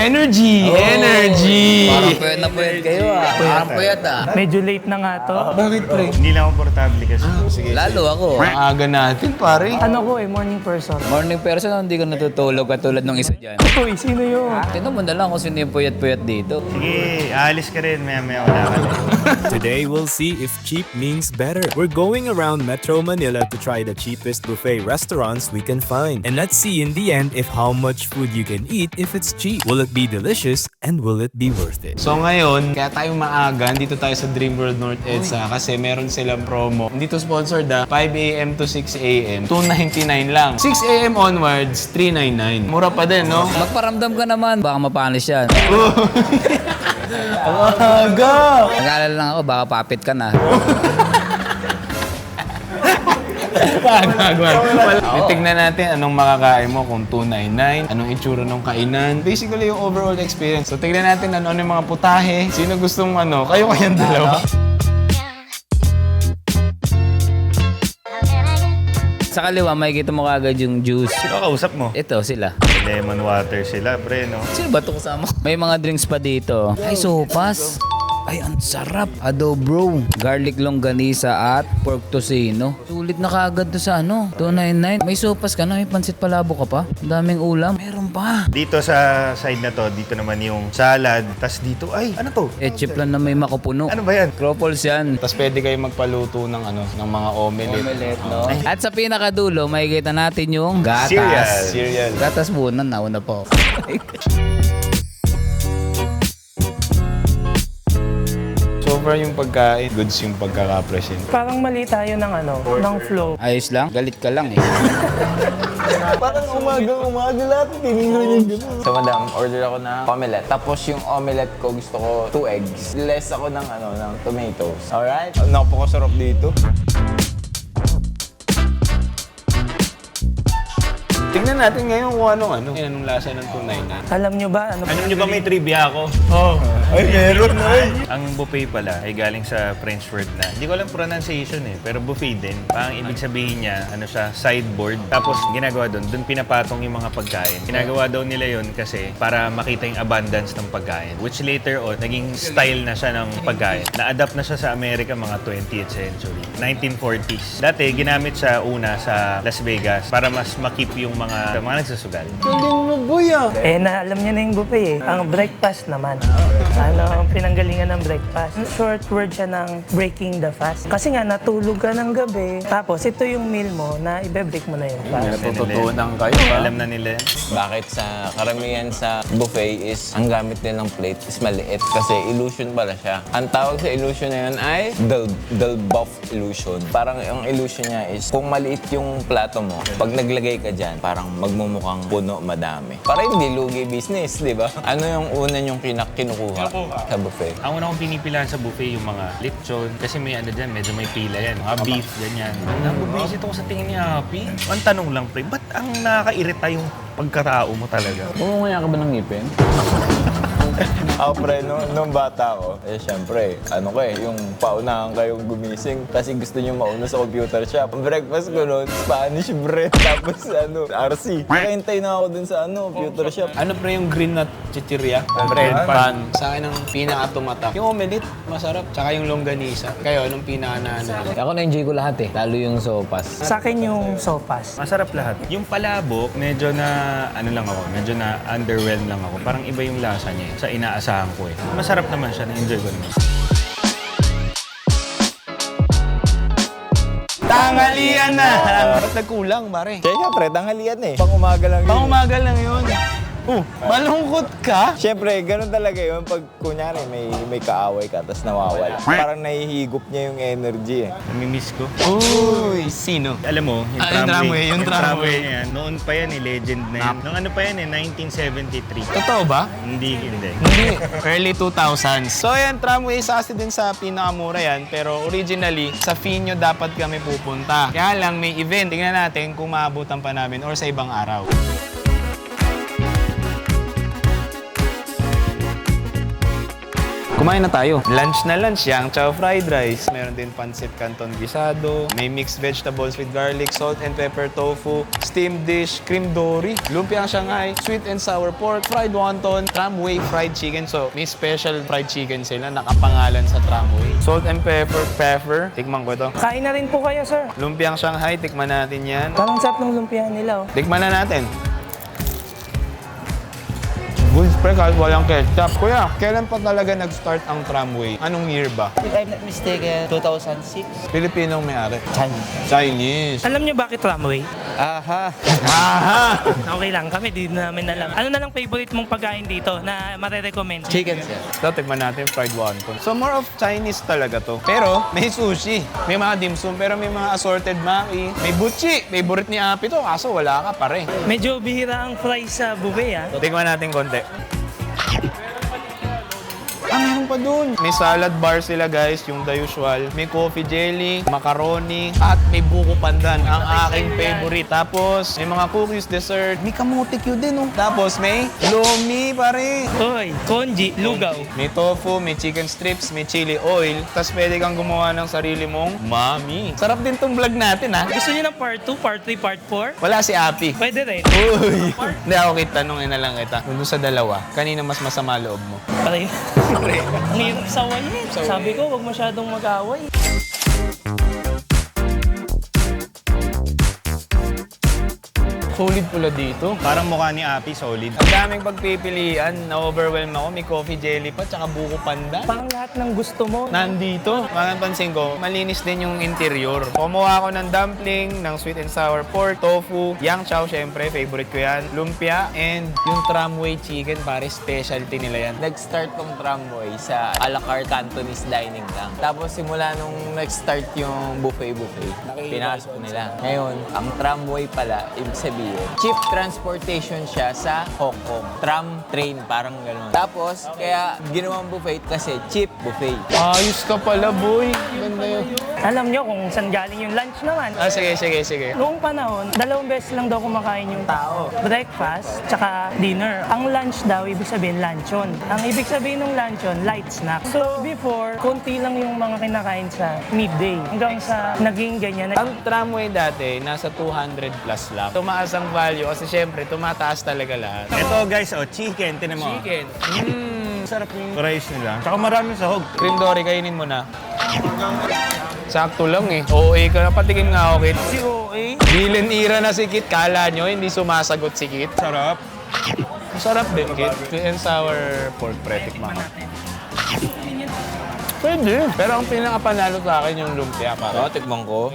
Energy! Energy! Parang puyat na puyat kayo Parang puyat Medyo late na nga to. Bakit pre? Hindi lang komportable kasi. Sige. Lalo ako. Ang aga natin pare. Ano ko morning person. Morning person, hindi ko natutulog katulad ng isa dyan. Uy, sino yun? Tignan mo na lang kung sino yung puyat-puyat dito. Sige, aalis ka rin. Maya-maya wala ka na. Today we'll see if cheap means better. We're going around Metro Manila to try the cheapest buffet restaurants we can find. And let's see in the end if how much food you can eat if it's cheap. Will it be delicious and will it be worth it? So ngayon, kaya tayo maaga, dito tayo sa Dream World North EDSA kasi meron silang promo. Dito sponsored 5 a.m. to 6 a.m. 299 lang. 6 a.m. onwards, 399. Mura pa din, no? Magparamdam ka naman, baka mapanis yan. Aga! Nag-aalala lang ako, baka papit ka na. Tignan natin anong makakain mo kung 299, anong itsura ng kainan. Basically, yung overall experience. So, tignan natin ano yung mga putahe. Sino gustong kayo kayang dalawa. Sa kaliwa, makikita mo kagad yung juice. Sino kausap mo? Ito, sila. Lemon water sila, pre, no? Sino ba ito kasama? May mga drinks pa dito. Ay, sopas. Ay, ang sarap. Adobo, garlic longganisa at pork tocino. Sulit na kaagad to sa 299. May sopas ka na, may pansit palabo ka pa. Ang daming ulam. Meron pa. Dito sa side na to, dito naman yung salad. Tas dito, ay, ano to? Chip lang na may makupuno. Ano ba yan? Cropples yan. Tapos pwede kayo magpaluto ng ng mga omelette. No? At sa pinakadulo, makikita natin yung gatas. Cereal. Gatas muna, nauna po. So far yung pagkain, goods yung pagkakapresent. Parang mali tayo ng ng flow. Ayos lang, galit ka lang eh. Parang umaga lahat, tinignan yung gano'n. So madam, order ako ng omelette. Tapos yung omelette ko gusto ko 2 eggs. Less ako ng ng tomatoes. Alright? Napakasarap dito. Tingnan natin ngayon kung anong lasa ng 299. Alam nyo ba? Alam niyo ba may trivia ako? Ay, meron na Ang buffet pala ay galing sa French word na. Hindi ko alam pronunciation pero buffet din. Parang ibig sabihin niya, siya, sideboard. Tapos ginagawa doon pinapatong yung mga pagkain. Ginagawa daw nila yon kasi para makita yung abundance ng pagkain. Which later on, naging style na siya ng pagkain. Na-adapt na siya sa Amerika mga 20th century. 1940s. Dati, ginamit siya una sa Las Vegas para mas makip yung mga nagsusugal. Alam niya na yung buffet Ang breakfast naman. Ang pinanggalingan ng breakfast. Short word siya ng breaking the fast. Kasi nga, natulog ka ng gabi. Tapos, ito yung meal mo na ibe-break mo na yung fast. Natutunan kayo Alam na nila yan. Bakit sa karamihan sa buffet is ang gamit nilang plate is maliit kasi illusion pala siya. Ang tawag sa illusion na yun ay Delboeuf illusion. Parang ang illusion niya is kung maliit yung plato mo, pag naglagay ka dyan, parang magmumukhang puno madami. Para hindi lugi business, di ba? Ano yung una yung kinukuha sa buffet? Ang una kong pinipilahan sa buffet yung mga lechon. Kasi may dyan, medyo may pila yan. Mga beef, ganyan. Nabubisit ako sa tingin ni Happy. Ang tanong lang, pre, ba't ang nakakairita yung pagkatao mo talaga? Bumungaya ka ba ng ngipin? Ako pre, nung bata ko, syempre, yung paunahan kayong gumising kasi gusto nyo mauna sa computer shop. Ang breakfast ko noon, Spanish bread, tapos RC. Nakahintay na ako dun sa computer shop. Ano pre yung green nut chichirya? Bread pan. Sa akin ang pinaka-tumatak. Yung omelette, masarap. Tsaka yung longganisa. Kayo, anong pinaka-naano? Ako na-enjoy ko lahat lalo yung sopas. Sa akin yung sopas. Masarap lahat. Yung palabok, medyo na, medyo na underwhelmed lang ako. Parang iba yung lasa niya sa inaasahan ko Masarap naman siya, na-enjoy ko naman. Tanghalian na! Ba't nagkulang, pare? Kaya syempre, tanghalian Pang-umaga lang yun. Pang-umaga lang yun. Malungkot ka? Syempre, ganun talaga yun. Pag kunyari may kaaway ka, tapos nawawala. Parang nahihigop niya yung energy Namimiss ko. Uy, sino? Alam mo, yung tramway. yung tramway na yan. Noon pa yan, legend na yan. Nung 1973. Totoo ba? Hindi. Hindi. Early 2000s. So yan, tramway isa kasi din sa pinakamura yan. Pero originally, sa Fino dapat kami pupunta. Kaya lang may event. Tingnan natin kung maabutan pa namin or sa ibang araw. Kumain na tayo. Lunch na lunch, yang chow fried rice. Meron din pancit canton guisado. May mixed vegetables with garlic, salt and pepper tofu, steamed dish, cream dory, lumpiang Shanghai, sweet and sour pork, fried wonton, tramway fried chicken. So, may special fried chicken sila, nakapangalan sa tramway. Salt and pepper. Tikman ko ito. Kain na rin po kayo, sir. Lumpiang Shanghai, tikman natin yan. Parang sarap ng lumpia nila, oh. Tikman na natin. Good pre, kahit walang ketchup. Kuya, kailan pa talaga nag-start ang tramway? Anong year ba? If I'm not mistaken, 2006. Pilipinong may-ari. Chinese. Chinese. Alam niyo bakit tramway? Aha. Aha! Okay lang, kami di namin alam. Ano na lang favorite mong pagkain dito na marirecommend? Chicken, sir. So, tikman natin fried wonton. So, more of Chinese talaga to. Pero, may sushi. May mga dim sum, pero may mga assorted maki. May butchi. Favorite ni Api to, kaso wala ka pare. Medyo bihira ang fries sa buffet, ah. Tikman natin konti. Meron pa dun. May salad bar sila guys, yung the usual. May coffee jelly, macaroni, at may buko pandan, ang aking favorite. Tapos, may mga cookies, dessert. May kamote Q din, oh. Tapos, may lomi, pare. Hoy, konji, lugaw. May tofu, may chicken strips, may chili oil. Tapos, pwede kang gumawa ng sarili mong mami. Sarap din tong vlog natin, ha? Gusto niyo ng part 2, part 3, part 4? Wala si Api. Pwede rin. Uy! Hindi ako kita, tanongin na lang kita. Kung doon sa dalawa, kanina mas masama loob mo? Pare, ang hirap sawayin. Sabi ko, huwag masyadong mag-away. Solid pula dito. Parang mukha ni Api, solid. Ang daming pagpipilian, na-overwhelm ako. May coffee jelly pa, tsaka buko panda. Parang lahat ng gusto mo. Nandito, mapansin ko, malinis din yung interior. Kumuha ako ng dumpling, ng sweet and sour pork, tofu, yang chow, syempre, favorite ko yan, lumpia, and yung tramway chicken, pare, specialty nila yan. Nag-start tong tramway sa a la carte Cantonese dining lang. Tapos simula nung nag-start yung buffet, pinasok nila. Ngayon, ang tramway pala, ibig sabihin, cheap transportation siya sa Hong Kong. Tram, train, parang gano'n. Tapos, kaya ginawang buffet kasi cheap buffet. Ayos ka pala, boy. Ganda yun. Alam niyo kung saan galing yung lunch naman. Sige. Noong panahon, 2 beses lang daw kumakain yung tao. Breakfast, tsaka dinner. Ang lunch daw, ibig sabihin luncheon. Ang ibig sabihin ng luncheon, light snack. So before, konti lang yung mga kinakain sa midday. Hanggang sa naging ganyan. Ang tramway dati, nasa 200 plus lang. Tumaas ang value kasi syempre, tumataas talaga lahat. Ito guys, chicken, tinan mo. Chicken. Sarap yung rice nila. Tsaka maraming sahog. Cream dory, kainin mo na. Sakto lang eh. OA ka na. Patikim nga ako, Kit. Si OA. Villain era na si Kit. Kala nyo, hindi sumasagot si Kit. Sarap. Masarap din, Kit. Sweet and sour pork pretik mo. Pwede. Pero ang pinakapanalo sa akin yung lumpia, para. Tikman ko.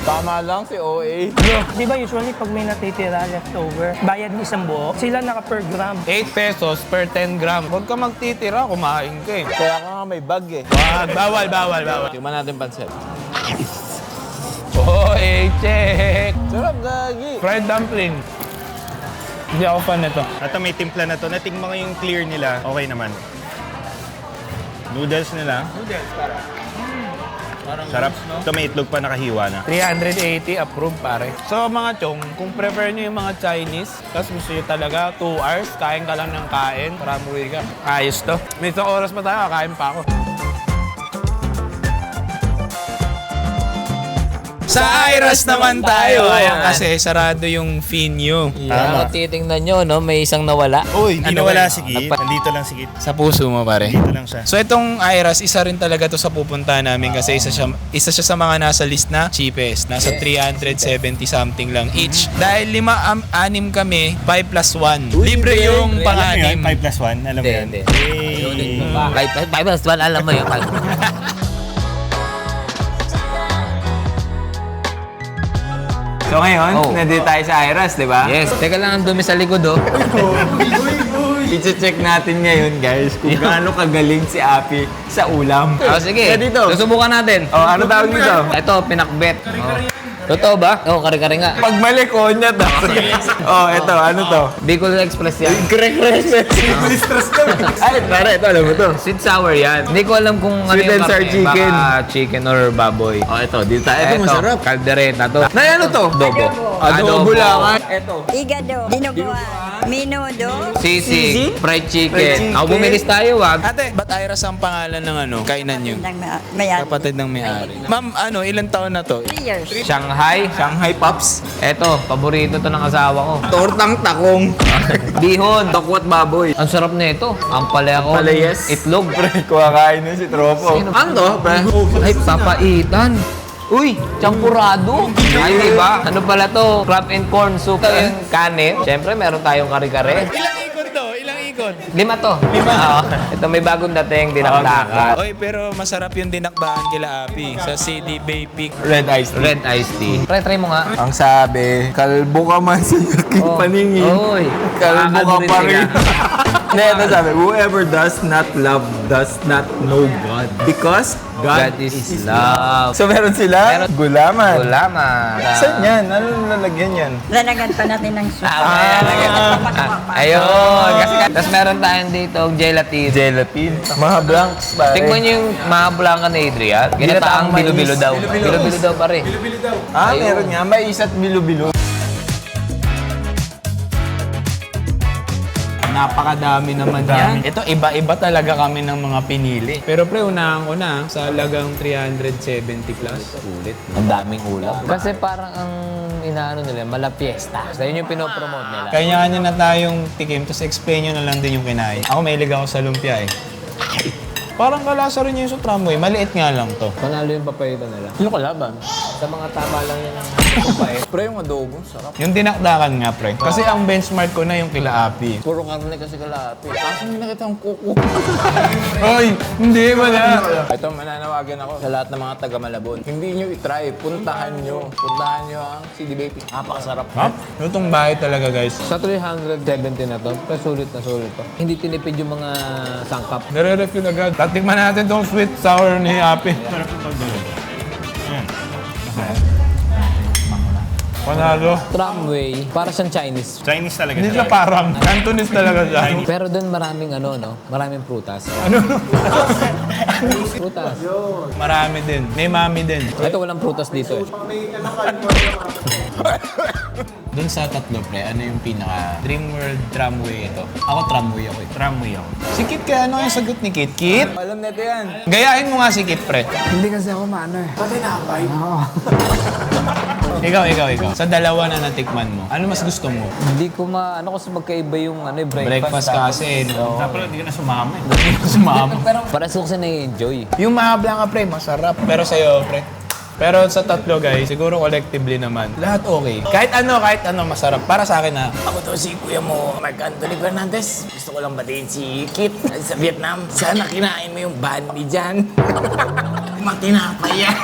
Tama lang si OA. Di ba usually pag may natitira leftover, bayad mo isang buo, sila naka per gram. 8 pesos per 10 gram. Huwag ka magtitira, kumain ka eh. Kaya ka nga may bag eh. Wag, bawal. Tikman natin pansit. Check! Sarap, gagi. Fried dumpling. Hindi ako fan nito. At may timpla na to. Natingnan ko yung clear nila. Okay naman. Noodles nila. Sarap. Ito may itlog pa nakahiwa na. 380 approved pare. So mga chong, kung prefer nyo yung mga Chinese, tapos gusto nyo talaga 2 hours, kain ka lang ng kain, tramway ka. Ayos to. May isang oras pa tayo, kakain pa ako. Sa Iras naman tayo. Ayan kasi sarado yung Finyo. Kung titingnan nyo, no, may isang nawala. Uy, hindi nawala si Kit. Nandito lang si Kit. Sa puso mo pare. Dito lang siya. So itong Iras, isa rin talaga to sa pupunta namin kasi isa siya sa mga nasa list na cheapest. Nasa 370 something lang each. Dahil 5-6 kami, 5 plus 1. Libre yung Alam mo yun? pang-anim. 5 plus 1? Alam mo yun? Hindi. Hey. Bible, alam mo yun. So ngayon, nandito tayo sa Iras, di ba? Yes. Teka lang, ang dumi sa likod, oh. I-check natin ngayon guys kung gaano kagaling si Api sa ulam. Oh, sige. Kaya dito. Susubukan natin. Oh, ano tawag nito? Ito, pinakbet. Oh. Totoo ba? Oo, kare-kare nga. Pag mali, konya daw. Oh, ito, ano to? Bicol Express yan. Correct stress to. Ay, pare, ito, alam mo to. Sweet sour yan. Hindi ko alam kung ano Sweet yung and sour karne. chicken. Baka chicken or baboy. Oh, ito, dito tayo. Ito, masarap. Caldereta to. Nay, ano to? Adobo. Adobo lang. Ito. Igado, dinuguan, minudo, Sisig, fried chicken. Ako bumilis tayo, wag. Ate, ba't Iras ang pangalan ng ano, kainan nyo? mayan. Kapatid ng may-ari. Ma'am, ano, ilang taon na to? 3 years. Shanghai. Shanghai Pops. Eto, paborito to ng asawa ko. Tortang takong. Bihon, tokwat baboy. Ang sarap na ito. Ang palayakon. Palayas. Itlog. Pre, kumakain na si Tropo. Sino? Ano to, pre? Ay, papaitan. Uy, champurado. Ay, di ba? Ano pala to? Crab and corn soup. Ito yung kanin. Siyempre, meron tayong kare-kare. Ilang ikon to? Ilang ikon? 5 to. 5? Ito may bagong dating, dinakdakan. Oy, pero masarap yung dinakdakan kila Api sa CD Bay Peak. Red Ice Tea. Red iced tea. Try mo nga. Ang sabi, kalbo ka man sa yaking paningin. Oy. Kalbo ka pa rin. sila. Hindi, ito sabi, whoever does not love does not know God. Because God, God is love. So meron sila? Meron. Gulaman. Gulaman. Saan yan? Ano lalagyan yan? Lalagan pa natin ng soup. Ayun. Tapos meron tayong dito, gelatin. Gelatin. Mga blanks, pare. Tingnan niyo yung mga blanca ni Adrian. Ginataang mais. bilo-bilo daw. Bilo-bilo daw pare. Ah, Ayun. meron nga. May isa't bilo-bilo. Napakadami naman yan. Ito, iba-iba talaga kami ng mga pinili. Pero pre, unahan ko na sa halagang 370 plus. Ulit. Ang daming ulam. Kasi parang ang inaano nila, mala fiesta. So yun yung pinopromote nila. Kanya-kanya na tayong tikim, tapos explain nyo na lang din yung kinain. Ako mahilig ako sa lumpia eh. Parang kalasa rin yung sa tramway. Maliit nga lang to. Panalo yung papayita nila. Yung kalaban? Sa mga tama lang yun ang papayit. Pre, yung adobo, sarap. Yung dinakdakan nga, pre. Kasi ang benchmark ko na yung kila Api. Puro karne kasi kalapit. Kaso hindi nakita ang kuko. Oy, hindi wala. Ito, mananawagan ako sa lahat ng mga taga Malabon. Hindi nyo itry, puntahan nyo. Puntahan nyo ang CD Bay Peak. Napakasarap. Ha? Lutong bahay talaga, guys. Sa 370 na to, pero sulit na sulit to. Hindi tinipid yung mga sangkap. Nare-refill agad. Tatikman natin tong sweet sour ni Api. Panalo. Tramway, para siyang Chinese. Chinese talaga Hindi siya. siya parang. Cantonese talaga siya. Pero doon maraming maraming prutas. Prutas. Marami din. May mami din. Ito walang prutas dito. Dun sa tatlo, pre, ano yung pinaka Dream World Tramway ito? Ako tramway ako eh. Tramway ako. Si Kit, kaya ano yung sagot ni Kit? Kit? Alam nito yan. Gayahin mo nga si Kit, pre. Hindi kasi ako maano eh. Ikaw. Sa dalawa na natikman mo, ano mas gusto mo? Hindi ko kasi magkaiba yung Breakfast kasi, no? Dapat hindi ka na sumama eh. Hindi ko sumama. Parang ko kasi na-enjoy. Yung mahabla ka, pre, masarap. Pero sa'yo, pre. Pero sa tatlo, guys, siguro collectively naman, lahat okay. Kahit ano, masarap. Para sa akin, ha? Ako to si kuya mo, Mark Anthony Fernandez. Gusto ko lang batiin si Kit sa Vietnam. Sana kinain mo yung banh mi dyan. Matinapay yan.